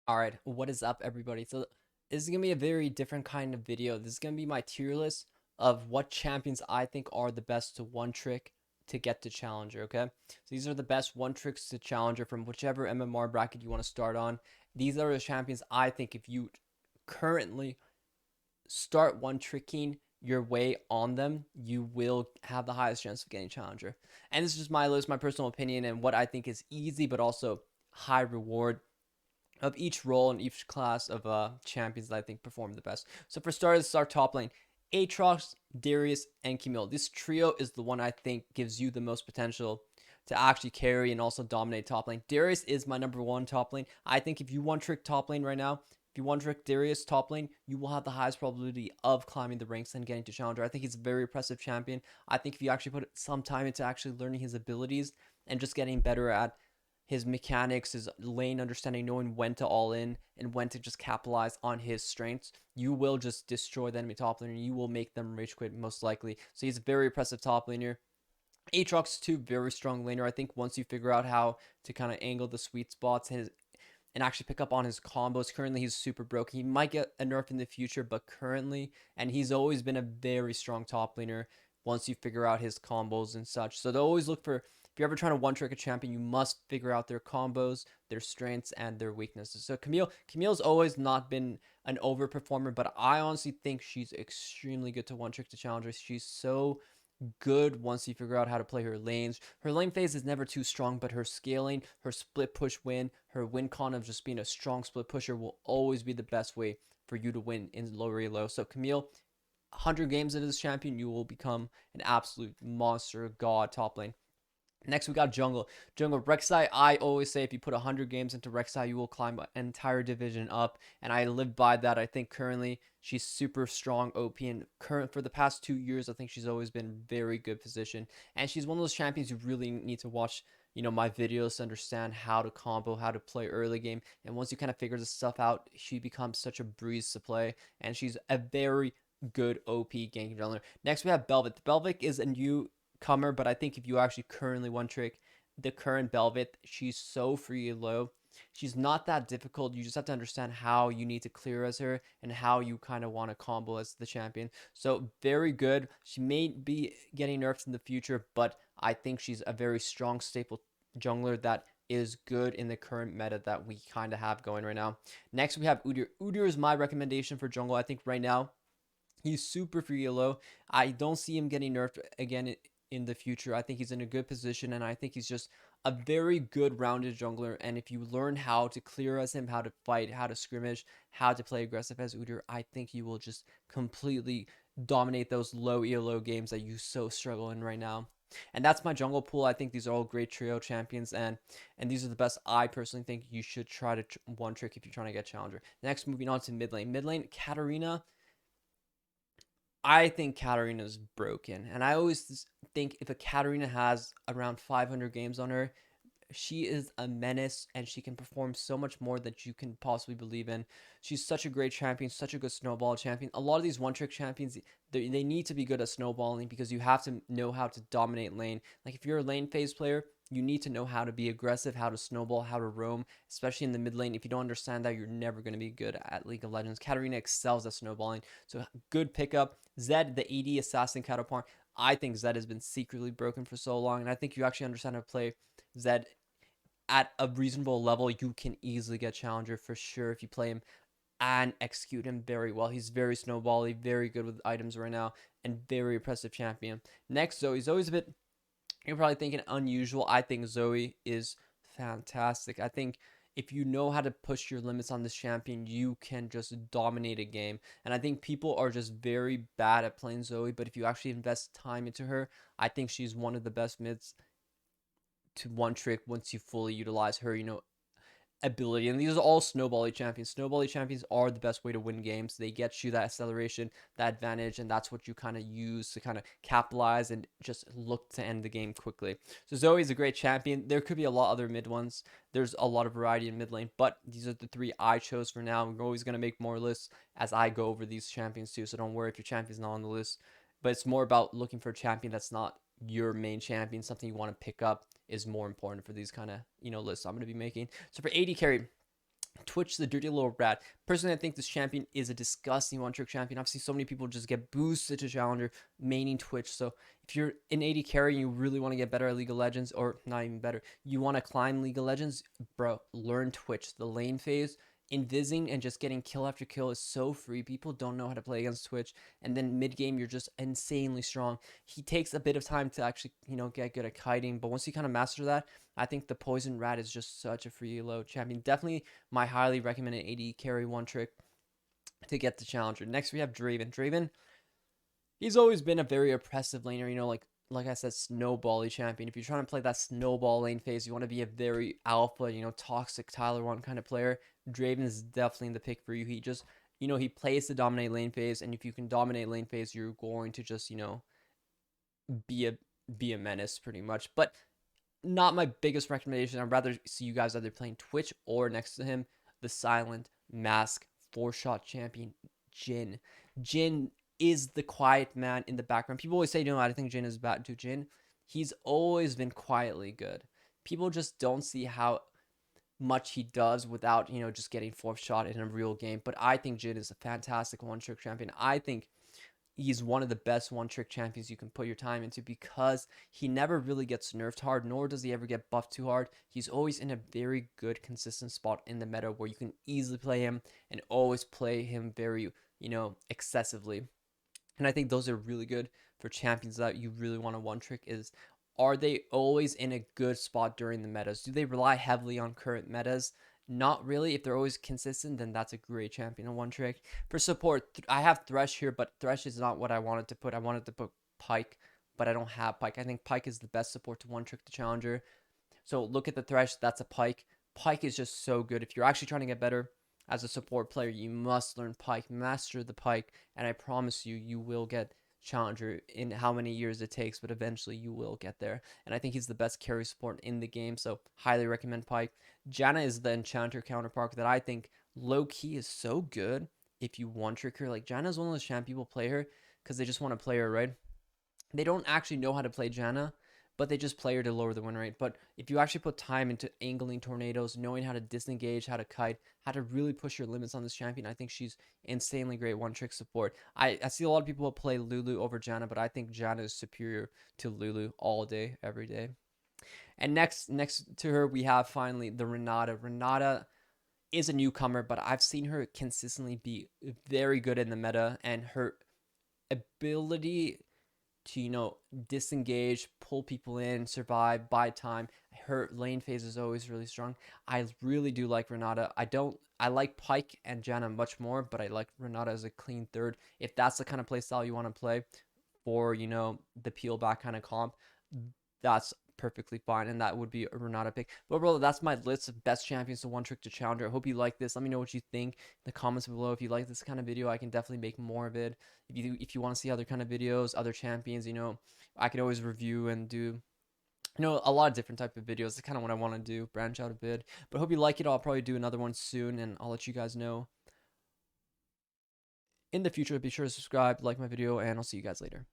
All right, what is up, everybody? So this is gonna be a very different kind of video. This is gonna be my tier list of what champions I think are the best to one trick to get to challenger. Okay, so these are the best one tricks to challenger from whichever MMR bracket you want to start on. These are the champions I think if you currently start one tricking your way on them, you will have the highest chance of getting challenger. And this is just my list, my personal opinion, and what I think is easy but also high reward of each role in each class of champions that I think perform the best. So for starters, this is our top lane. Aatrox, Darius, and Camille. This trio is the one I think gives you the most potential to actually carry and also dominate top lane. Darius is my number one top lane. I think if you one trick top lane right now, if you one trick Darius top lane, you will have the highest probability of climbing the ranks and getting to challenger. I think he's a very impressive champion. I think if you actually put some time into actually learning his abilities and just getting better at his mechanics, his lane understanding, knowing when to all in and when to just capitalize on his strengths, you will just destroy the enemy top laner and you will make them rage quit most likely. So he's a very impressive top laner. Aatrox too, very strong laner. I think once you figure out how to kind of angle the sweet spots and actually pick up on his combos. Currently, he's super broken. He might get a nerf in the future, but currently, and he's always been a very strong top laner once you figure out his combos and such. So they always look for, if you're ever trying to one trick a champion, you must figure out their combos, their strengths, and their weaknesses. So Camille's always not been an overperformer, but I honestly think she's extremely good to one trick to challengers. She's so good once you figure out how to play her lanes. Her lane phase is never too strong, but her scaling, her split push win, her win con of just being a strong split pusher will always be the best way for you to win in low elo. So Camille, 100 games into this champion, you will become an absolute monster god top lane. Next, we got jungle. Jungle Rek'Sai. I always say if you put 100 games into Rek'Sai, you will climb an entire division up, and I live by that. I think currently she's super strong, OP, and current for the past 2 years, I think she's always been very good position. And she's one of those champions you really need to watch. My videos to understand how to combo, how to play early game, and once you kind of figure this stuff out, she becomes such a breeze to play, and she's a very good OP ganking jungler. Next, we have Belvet. Belvet is a new comer, but I think if you actually currently one trick the current Belvet, she's so free and low. She's not that difficult. You just have to understand how you need to clear as her and how you kind of want to combo as the champion. So very good. She may be getting nerfs in the future, but I think she's a very strong staple jungler that is good in the current meta that we kind of have going right now. Next, we have Uder. Uder is my recommendation for jungle. I think right now he's super free low. I don't see him getting nerfed again in the future. I think he's in a good position, and I think he's just a very good rounded jungler. And if you learn how to clear as him, how to fight, how to scrimmage, how to play aggressive as Uder, I think you will just completely dominate those low ELO games that you so struggle in right now. And that's my jungle pool. I think these are all great trio champions, and these are the best I personally think you should try to one trick if you're trying to get challenger. Next, moving on to mid lane. Mid lane, Katarina. I think Katarina's broken. And I always think if a Katarina has around 500 games on her, she is a menace and she can perform so much more that you can possibly believe in. She's such a great champion, such a good snowball champion. A lot of these one trick champions, they need to be good at snowballing because you have to know how to dominate lane. Like if you're a lane phase player, you need to know how to be aggressive, how to snowball, how to roam, especially in the mid lane. If you don't understand that, you're never going to be good at League of Legends. Katarina excels at snowballing. So good pickup. Zed, the AD assassin counterpart. I think Zed has been secretly broken for so long, and I think you actually understand how to play Zed at a reasonable level. You can easily get challenger for sure if you play him and execute him very well. He's very snowbally, very good with items right now, and very impressive champion. Next, Zoe's always a bit, you're probably thinking unusual. I think Zoe is fantastic. I think if you know how to push your limits on this champion, you can just dominate a game. And I think people are just very bad at playing Zoe, but if you actually invest time into her, I think she's one of the best mids to one trick once you fully utilize her, ability. And these are all snowbally champions. Snowbally champions are the best way to win games. They get you that acceleration, that advantage, and that's what you kind of use to kind of capitalize and just look to end the game quickly. So Zoe's a great champion. There could be a lot other mid ones. There's a lot of variety in mid lane, but these are the three I chose for now. We're always going to make more lists as I go over these champions too, so don't worry if your champion's not on the list. But it's more about looking for a champion that's not your main champion, something you want to pick up is more important for these kind of lists I'm going to be making. So for AD carry, Twitch, the dirty little rat. Personally, I think this champion is a disgusting one-trick champion. I've seen so many people just get boosted to challenger maining Twitch. So if you're in AD carry and you really want to get better at League of Legends, or not even better, you want to climb League of Legends, bro, learn Twitch. The lane phase, invising and just getting kill after kill is so free. People don't know how to play against Twitch. And then mid-game, you're just insanely strong. He takes a bit of time to actually, get good at kiting. But once you kind of master that, I think the Poison Rat is just such a free load champion. Definitely my highly recommended AD carry one trick to get the challenger. Next, we have Draven. Draven, he's always been a very oppressive laner, like I said, snowbally champion. If you're trying to play that snowball lane phase, you want to be a very alpha, toxic Tyler 1 kind of player, Draven is definitely the pick for you. He just, he plays to dominate lane phase, and if you can dominate lane phase, you're going to just, be a menace pretty much. But not my biggest recommendation. I'd rather see you guys either playing Twitch or next to him, the silent mask 4-shot champion, Jhin. Jhin is the quiet man in the background. People always say, no, I don't think Jhin is bad. To Jhin, he's always been quietly good. People just don't see how much he does without, just getting 4th shot in a real game. But I think Jhin is a fantastic one-trick champion. I think he's one of the best one-trick champions you can put your time into, because he never really gets nerfed hard, nor does he ever get buffed too hard. He's always in a very good, consistent spot in the meta where you can easily play him and always play him very, excessively. And I think those are really good for champions that you really want to one-trick. Is, are they always in a good spot during the metas? Do they rely heavily on current metas? Not really. If they're always consistent, then that's a great champion on one trick. For support, I have Thresh here, but Thresh is not what I wanted to put. I wanted to put Pyke, but I don't have Pyke. I think Pyke is the best support to one trick the challenger. So look at the Thresh, that's a Pyke. Pyke is just so good. If you're actually trying to get better as a support player, you must learn Pyke, master the Pyke, and I promise you, you will get challenger in how many years it takes, but eventually you will get there. And I think he's the best carry support in the game, so highly recommend Pyke. Janna is the enchanter counterpart that I think low-key is so good if you one-trick her. Like, Janna is one of those champ people play her because they just want to play her, right? They don't actually know how to play Janna, but they just play her to lower the win rate. But if you actually put time into angling tornadoes, knowing how to disengage, how to kite, how to really push your limits on this champion, I think she's insanely great one-trick support. I see a lot of people play Lulu over Janna, but I think Janna is superior to Lulu all day, every day. And next to her, we have finally the Renata. Renata is a newcomer, but I've seen her consistently be very good in the meta, and her ability to, disengage, pull people in, survive, buy time. Her lane phase is always really strong. I really do like Renata. I like Pyke and Janna much more, but I like Renata as a clean third. If that's the kind of playstyle you want to play for, the peel back kind of comp, that's perfectly fine, and that would be a Renata pick. But bro, that's my list of best champions to one trick to challenger. I hope you like this. Let me know what you think in the comments below. If you like this kind of video, I can definitely make more of it. If you want to see other kind of videos, other champions, I can always review and do a lot of different type of videos. It's kind of what I want to do, branch out a bit. But I hope you like it. I'll probably do another one soon, and I'll let you guys know in the future. Be sure to subscribe, like my video, and I'll see you guys later.